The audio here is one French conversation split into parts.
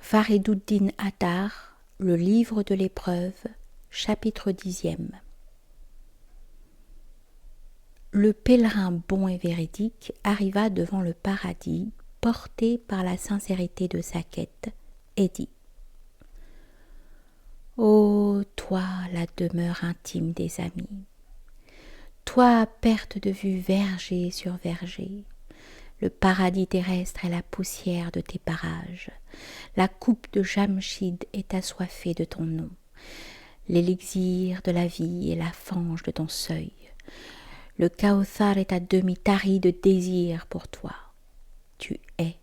Faridouddin Attar, le livre de l'épreuve, chapitre 10e. Le pèlerin bon et véridique arriva devant le paradis, porté par la sincérité de sa quête, et dit : Ô toi, la demeure intime des amis, toi, perte de vue verger sur verger, le paradis terrestre est la poussière de tes parages, la coupe de Jamshid est assoiffée de ton nom, l'élixir de la vie est la fange de ton seuil, le Kauthar est à demi tari de désir pour toi. Tu es,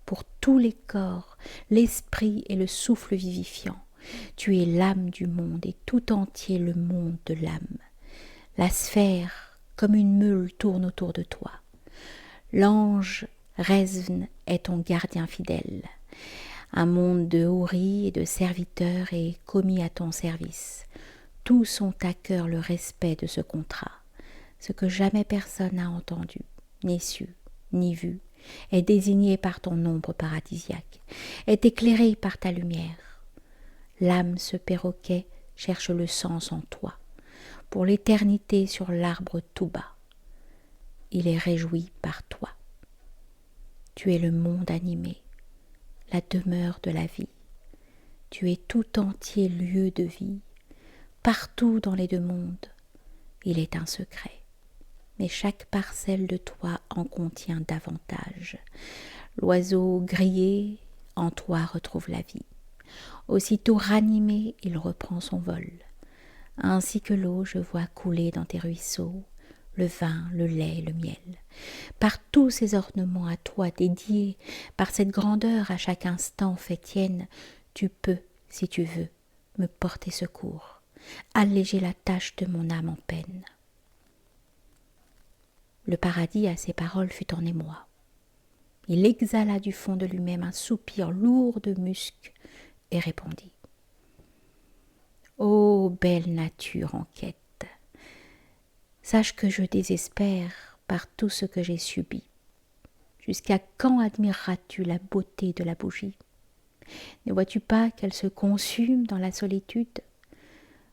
pour tous les corps, l'esprit et le souffle vivifiant. Tu es l'âme du monde et tout entier le monde de l'âme. La sphère, comme une meule, tourne autour de toi. L'ange Rezvn est ton gardien fidèle. Un monde de houris et de serviteurs est commis à ton service. Tous ont à cœur le respect de ce contrat. Ce que jamais personne n'a entendu, ni su, ni vu, est désigné par ton ombre paradisiaque, est éclairé par ta lumière. L'âme, ce perroquet, cherche le sens en toi, pour l'éternité sur l'arbre tout bas. Il est réjoui par toi. Tu es le monde animé, la demeure de la vie. Tu es tout entier lieu de vie. Partout dans les deux mondes, il est un secret. Mais chaque parcelle de toi en contient davantage. L'oiseau grillé en toi retrouve la vie. Aussitôt ranimé, il reprend son vol. Ainsi que l'eau, je vois couler dans tes ruisseaux le vin, le lait, le miel. Par tous ces ornements à toi dédiés, par cette grandeur à chaque instant fait tienne, tu peux, si tu veux, me porter secours, alléger la tâche de mon âme en peine. Le paradis, à ces paroles, fut en émoi. Il exhala du fond de lui-même un soupir lourd de musc et répondit : Ô belle nature en quête, sache que je désespère par tout ce que j'ai subi. Jusqu'à quand admireras-tu la beauté de la bougie ? Ne vois-tu pas qu'elle se consume dans la solitude ?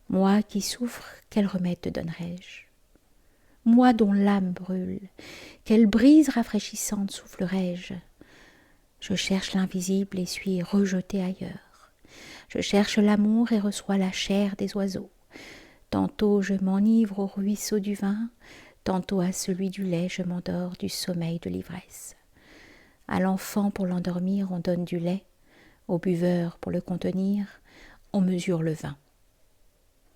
Moi qui souffre, quel remède te donnerai-je ? Moi dont l'âme brûle, quelle brise rafraîchissante soufflerai-je ? Je cherche l'invisible et suis rejeté ailleurs. Je cherche l'amour et reçois la chair des oiseaux. Tantôt je m'enivre au ruisseau du vin, tantôt à celui du lait je m'endors du sommeil de l'ivresse. À l'enfant pour l'endormir on donne du lait, au buveur pour le contenir on mesure le vin.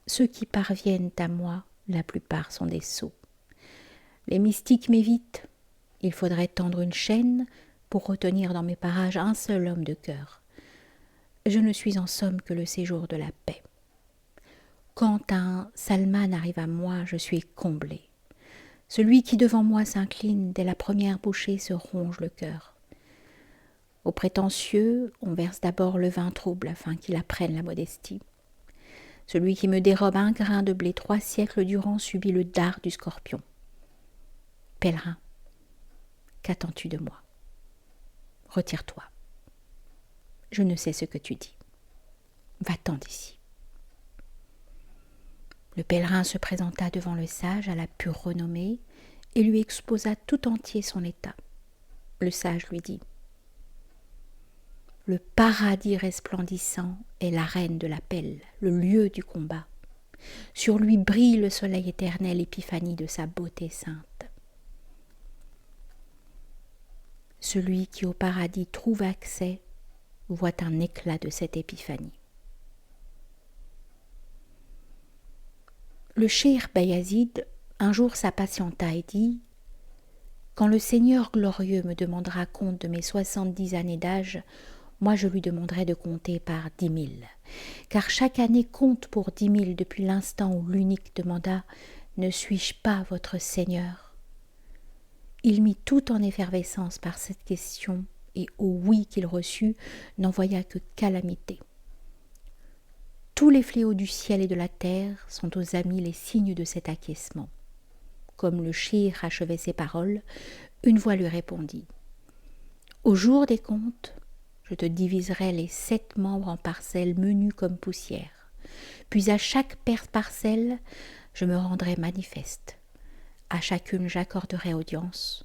Ceux qui parviennent à moi, la plupart sont des sots. Les mystiques m'évitent. Il faudrait tendre une chaîne pour retenir dans mes parages un seul homme de cœur. Je ne suis en somme que le séjour de la paix. Quand un Salman arrive à moi, je suis comblé. Celui qui devant moi s'incline, dès la première bouchée se ronge le cœur. Aux prétentieux, on verse d'abord le vin trouble afin qu'il apprenne la modestie. Celui qui me dérobe un grain de blé 3 siècles durant subit le dard du scorpion. Pèlerin, qu'attends-tu de moi ? Retire-toi. Je ne sais ce que tu dis. Va-t'en d'ici. Le pèlerin se présenta devant le sage à la pure renommée et lui exposa tout entier son état. Le sage lui dit : Le paradis resplendissant est l'arène de l'appel, le lieu du combat. Sur lui brille le soleil éternel, épiphanie de sa beauté sainte. Celui qui au paradis trouve accès voit un éclat de cette épiphanie. Le cheikh Bayazid un jour s'impatienta et dit : Quand le Seigneur glorieux me demandera compte de mes 70 années d'âge, moi je lui demanderai de compter par 10 000. Car chaque année compte pour 10 000 depuis l'instant où l'unique demanda : Ne suis-je pas votre Seigneur ? Il mit tout en effervescence par cette question, et au oui qu'il reçut n'envoya que calamité. Tous les fléaux du ciel et de la terre sont aux amis les signes de cet acquiescement. Comme le cheikh achevait ces paroles, une voix lui répondit : Au jour des comptes, je te diviserai les 7 membres en parcelles menues comme poussière. Puis à chaque parcelle, je me rendrai manifeste. À chacune, j'accorderai audience,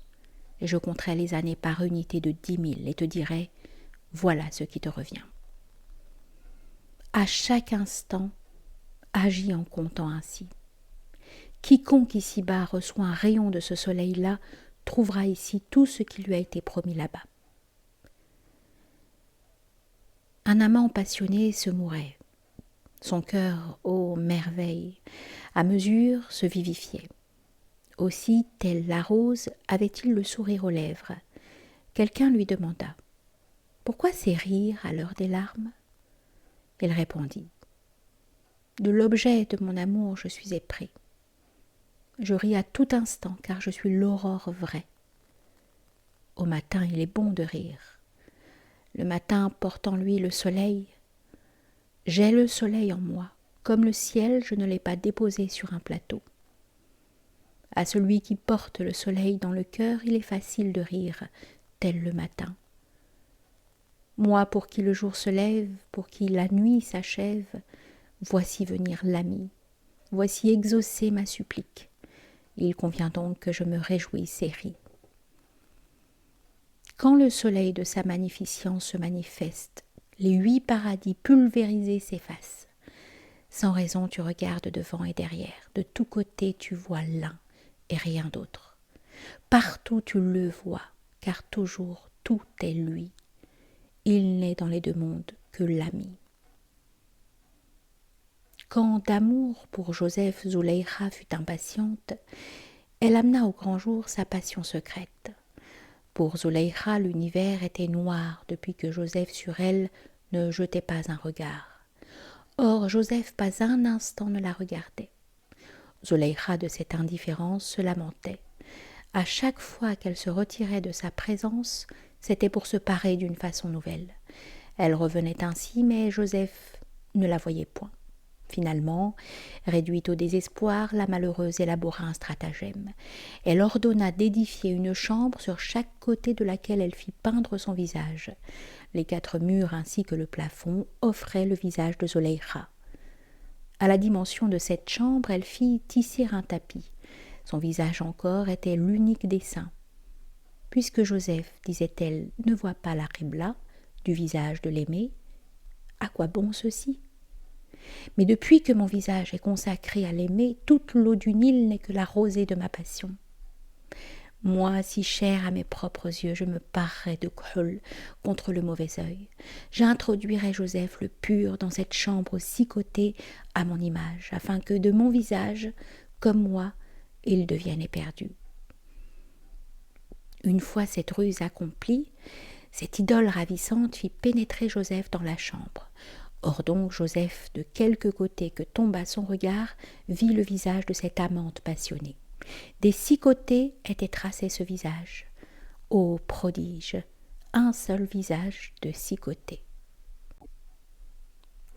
et je compterai les années par unité de 10 000, et te dirai, voilà ce qui te revient. À chaque instant, agis en comptant ainsi. Quiconque ici-bas reçoit un rayon de ce soleil-là trouvera ici tout ce qui lui a été promis là-bas. Un amant passionné se mourait. Son cœur, ô merveille, à mesure se vivifiait. Aussi, telle la rose, avait-il le sourire aux lèvres. Quelqu'un lui demanda « Pourquoi ces rires à l'heure des larmes ?» Il répondit « De l'objet de mon amour je suis épris. Je ris à tout instant car je suis l'aurore vraie. Au matin il est bon de rire. Le matin porte en lui le soleil. J'ai le soleil en moi. Comme le ciel, je ne l'ai pas déposé sur un plateau. À celui qui porte le soleil dans le cœur, il est facile de rire, tel le matin. Moi, pour qui le jour se lève, pour qui la nuit s'achève, voici venir l'ami, voici exaucer ma supplique. Il convient donc que je me réjouisse et ris. Quand le soleil de sa magnificence se manifeste, les 8 paradis pulvérisés s'effacent. Sans raison, tu regardes devant et derrière. De tous côtés, tu vois l'un et rien d'autre. Partout, tu le vois, car toujours tout est lui. Il n'est dans les 2 mondes que l'ami. Quand d'amour pour Joseph Zuleika fut impatiente, elle amena au grand jour sa passion secrète. Pour Zuleika, l'univers était noir depuis que Joseph sur elle ne jetait pas un regard. Or, Joseph pas un instant ne la regardait. Zuleika, de cette indifférence, se lamentait. À chaque fois qu'elle se retirait de sa présence, c'était pour se parer d'une façon nouvelle. Elle revenait ainsi, mais Joseph ne la voyait point. Finalement, réduite au désespoir, la malheureuse élabora un stratagème. Elle ordonna d'édifier une chambre sur chaque côté de laquelle elle fit peindre son visage. Les 4 murs ainsi que le plafond offraient le visage de Zuleika. À la dimension de cette chambre, elle fit tisser un tapis. Son visage encore était l'unique dessin. Puisque Joseph, disait-elle, ne voit pas la qibla du visage de l'aimé, à quoi bon ceci ? Mais depuis que mon visage est consacré à l'aimé, toute l'eau du Nil n'est que la rosée de ma passion. Moi, si cher à mes propres yeux, je me parerais de khol contre le mauvais œil. J'introduirais Joseph le pur dans cette chambre aux 6 côtés à mon image, afin que de mon visage, comme moi, il devienne éperdu. Une fois cette ruse accomplie, cette idole ravissante fit pénétrer Joseph dans la chambre. Or donc Joseph, de quelque côté que tomba son regard, vit le visage de cette amante passionnée. Des 6 côtés était tracé ce visage. Ô prodige, un seul visage de 6 côtés.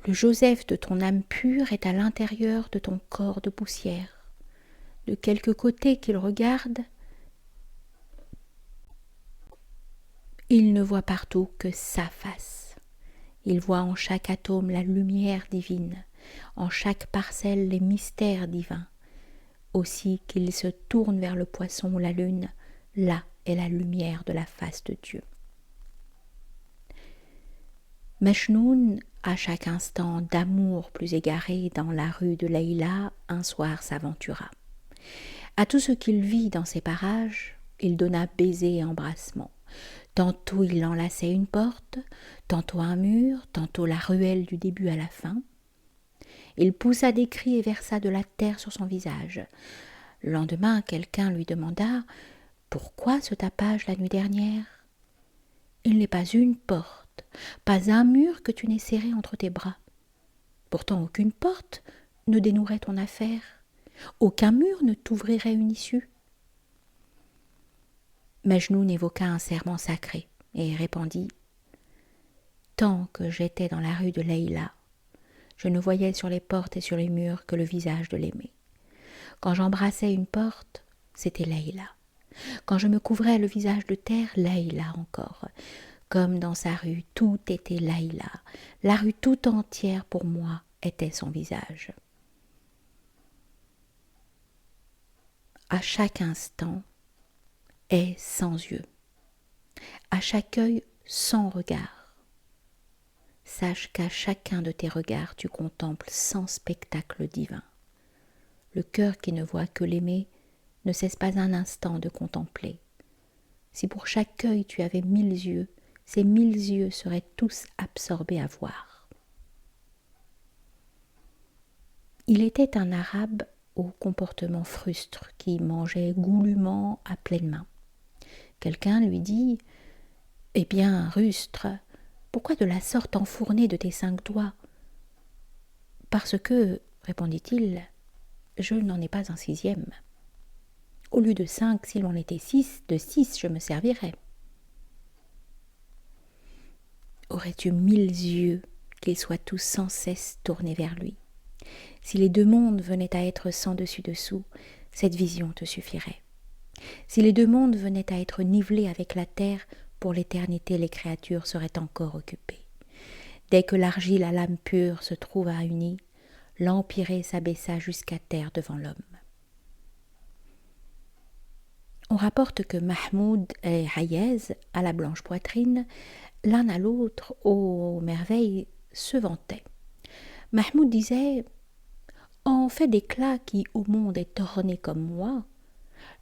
Le Joseph de ton âme pure est à l'intérieur de ton corps de poussière. De quelque côté qu'il regarde, il ne voit partout que sa face. Il voit en chaque atome la lumière divine, en chaque parcelle les mystères divins. Aussi qu'il se tourne vers le poisson ou la lune, là est la lumière de la face de Dieu. Mejnoun, à chaque instant d'amour plus égaré dans la rue de Leïla, un soir s'aventura. À tout ce qu'il vit dans ces parages, il donna baisers et embrassements. Tantôt il enlaçait une porte, tantôt un mur, tantôt la ruelle du début à la fin. Il poussa des cris et versa de la terre sur son visage. Le lendemain, quelqu'un lui demanda « Pourquoi ce tapage la nuit dernière ?»« Il n'est pas une porte, pas un mur que tu n'aies serré entre tes bras. Pourtant aucune porte ne dénouerait ton affaire, aucun mur ne t'ouvrirait une issue. » Mejnoun évoqua un serment sacré et répondit « Tant que j'étais dans la rue de Leïla, je ne voyais sur les portes et sur les murs que le visage de l'aimé. Quand j'embrassais une porte, c'était Leïla. Quand je me couvrais le visage de terre, Leïla encore. Comme dans sa rue, tout était Laïla. La rue tout entière, pour moi, était son visage. À chaque instant est sans yeux. À chaque œil, sans regard. Sache qu'à chacun de tes regards, tu contemples 100 spectacles divins. Le cœur qui ne voit que l'aimer ne cesse pas un instant de contempler. Si pour chaque œil tu avais 1000 yeux, ces 1000 yeux seraient tous absorbés à voir. Il était un arabe au comportement frustre qui mangeait goulûment à pleine main. Quelqu'un lui dit « Eh bien, rustre, pourquoi de la sorte enfourner de tes 5 doigts ?»« Parce que, répondit-il, je n'en ai pas un 6e. Au lieu de 5, s'il en était 6, de 6 je me servirais. » Aurais-tu 1000 yeux, qu'ils soient tous sans cesse tournés vers lui? Si les 2 mondes venaient à être sans dessus-dessous, cette vision te suffirait. Si les 2 mondes venaient à être nivelés avec la terre, pour l'éternité les créatures seraient encore occupées. Dès que l'argile à l'âme pure se trouva unie, l'empyrée s'abaissa jusqu'à terre devant l'homme. On rapporte que Mahmoud et Hayez, à la blanche poitrine, l'un à l'autre, aux merveilles, se vantaient. Mahmoud disait « En fait d'éclat qui au monde est orné comme moi,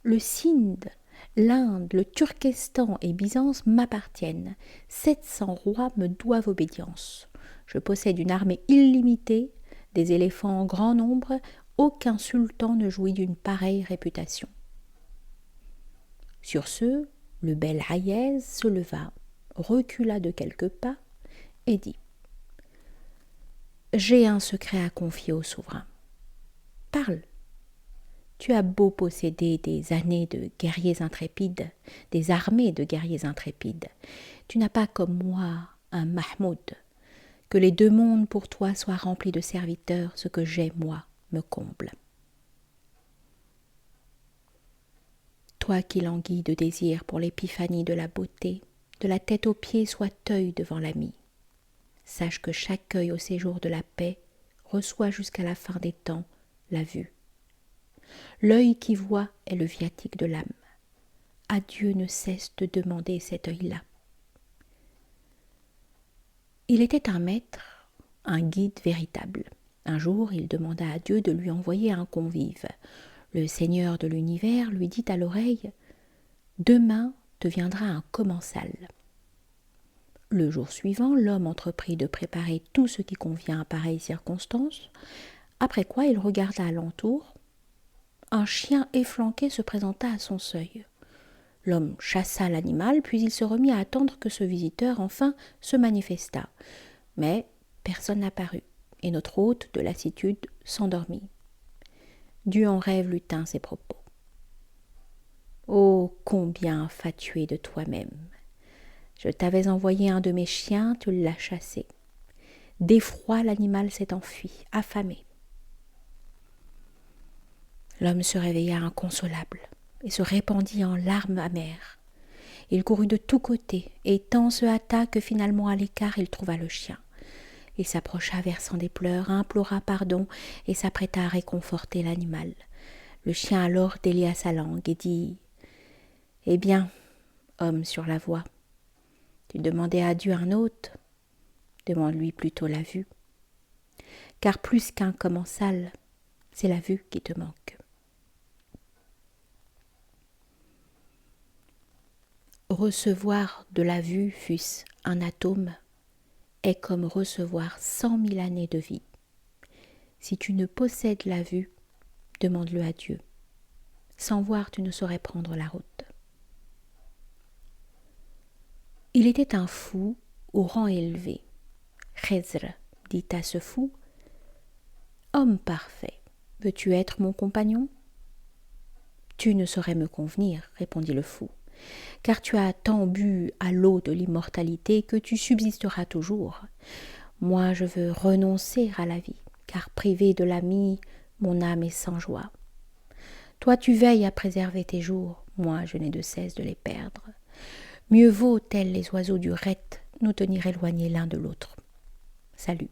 le Sindh, l'Inde, le Turkestan et Byzance m'appartiennent. 700 rois me doivent obédience. Je possède une armée illimitée, des éléphants en grand nombre. Aucun sultan ne jouit d'une pareille réputation. » Sur ce, le bel Hayez se leva, recula de quelques pas et dit « J'ai un secret à confier au souverain. Parle. Tu as beau posséder des années de guerriers intrépides, des armées de guerriers intrépides, tu n'as pas comme moi un Mahmoud. Que les 2 mondes pour toi soient remplis de serviteurs, ce que j'ai, moi, me comble. Toi qui languis de désir pour l'épiphanie de la beauté, de la tête aux pieds sois œil devant l'ami. Sache que chaque œil au séjour de la paix reçoit jusqu'à la fin des temps la vue. L'œil qui voit est le viatique de l'âme. Adieu ne cesse de demander cet œil-là. Il était un maître, un guide véritable. Un jour, il demanda à Dieu de lui envoyer un convive. Le Seigneur de l'univers lui dit à l'oreille « Demain te viendra un commensal. » Le jour suivant, l'homme entreprit de préparer tout ce qui convient à pareille circonstance, après quoi il regarda alentour. Un chien efflanqué se présenta à son seuil. L'homme chassa l'animal, puis il se remit à attendre que ce visiteur enfin se manifestât. Mais personne n'apparut, et notre hôte de lassitude s'endormit. Dieu en rêve lui tint ces propos. « Oh, combien infatué de toi-même! Je t'avais envoyé un de mes chiens, tu l'as chassé. D'effroi, l'animal s'est enfui, affamé. » L'homme se réveilla inconsolable et se répandit en larmes amères. Il courut de tous côtés et tant se hâta que finalement à l'écart il trouva le chien. Il s'approcha versant des pleurs, implora pardon et s'apprêta à réconforter l'animal. Le chien alors délia sa langue et dit « Eh bien, homme sur la voie, tu demandais à Dieu un hôte, demande-lui plutôt la vue. Car plus qu'un commensal, c'est la vue qui te manque. » Recevoir de la vue, fût-ce un atome, est comme recevoir 100 000 années de vie. Si tu ne possèdes la vue, demande-le à Dieu. Sans voir, tu ne saurais prendre la route. Il était un fou au rang élevé. Khizr dit à ce fou « Homme parfait, veux-tu être mon compagnon ?»« Tu ne saurais me convenir, répondit le fou, car tu as tant bu à l'eau de l'immortalité que tu subsisteras toujours. Moi, je veux renoncer à la vie, car privé de l'ami, mon âme est sans joie. Toi, tu veilles à préserver tes jours, moi, je n'ai de cesse de les perdre. Mieux vaut, tels les oiseaux du Reth, nous tenir éloignés l'un de l'autre. Salut.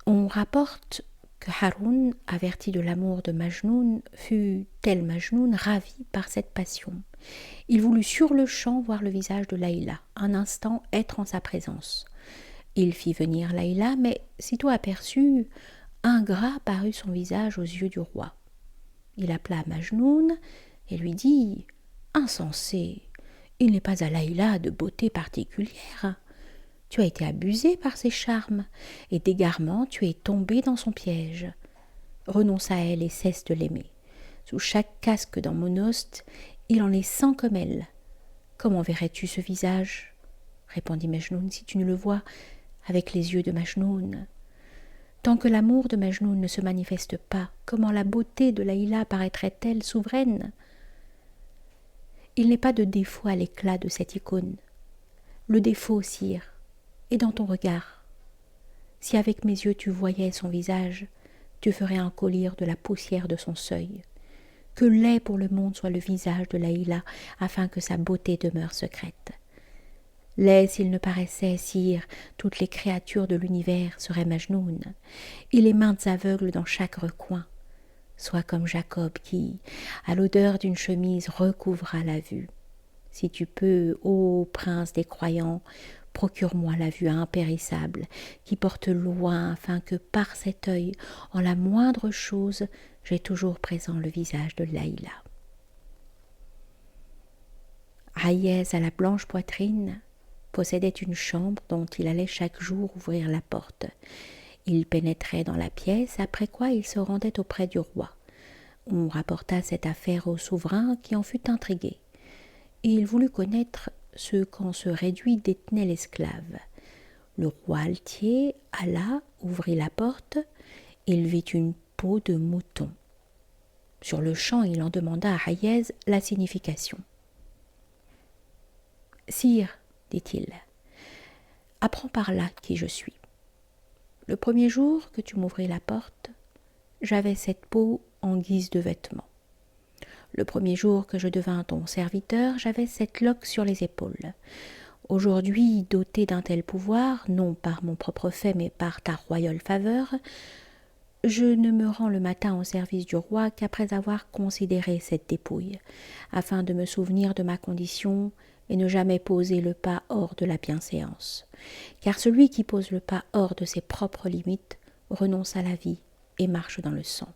On rapporte que Haroun, averti de l'amour de Majnoun, fut, tel Majnoun, ravi par cette passion. Il voulut sur-le-champ voir le visage de Laïla, un instant être en sa présence. Il fit venir Laïla, mais sitôt aperçu, ingrat parut son visage aux yeux du roi. Il appela Majnoun et lui dit « Insensé, il n'est pas à Laïla de beauté particulière. Tu as été abusé par ses charmes, et d'égarement tu es tombé dans son piège. Renonce à elle et cesse de l'aimer. Sous chaque casque dans Monost, il en est 100 comme elle. Comment verrais-tu ce visage ?» répondit Majnoun, « si tu ne le vois avec les yeux de Majnoun. Tant que l'amour de Majnoun ne se manifeste pas, comment la beauté de Laïla paraîtrait-elle souveraine ? Il n'est pas de défaut à l'éclat de cette icône. Le défaut, sire, est dans ton regard. Si avec mes yeux tu voyais son visage, tu ferais un collier de la poussière de son seuil. Que laid pour le monde soit le visage de Laïla, afin que sa beauté demeure secrète. Laid s'il ne paraissait, sire, toutes les créatures de l'univers seraient Majnoun, et les maintes aveugles dans chaque recoin. Sois comme Jacob qui, à l'odeur d'une chemise, recouvra la vue. Si tu peux, ô prince des croyants, procure-moi la vue impérissable qui porte loin, afin que par cet œil, en la moindre chose, j'ai toujours présent le visage de Laïla. Hayez à la blanche poitrine possédait une chambre dont il allait chaque jour ouvrir la porte. Il pénétrait dans la pièce, après quoi il se rendait auprès du roi. On rapporta cette affaire au souverain qui en fut intrigué. Et il voulut connaître ce qu'en ce réduit détenait l'esclave. Le roi altier alla, ouvrit la porte, il vit une peau de mouton. Sur le champ, il en demanda à Hayez la signification. « Sire, dit-il, apprends par là qui je suis. Le premier jour que tu m'ouvris la porte, j'avais cette peau en guise de vêtement. Le premier jour que je devins ton serviteur, j'avais cette loque sur les épaules. Aujourd'hui, doté d'un tel pouvoir, non par mon propre fait, mais par ta royale faveur, je ne me rends le matin au service du roi qu'après avoir considéré cette dépouille, afin de me souvenir de ma condition et ne jamais poser le pas hors de la bienséance. Car celui qui pose le pas hors de ses propres limites renonce à la vie et marche dans le sang.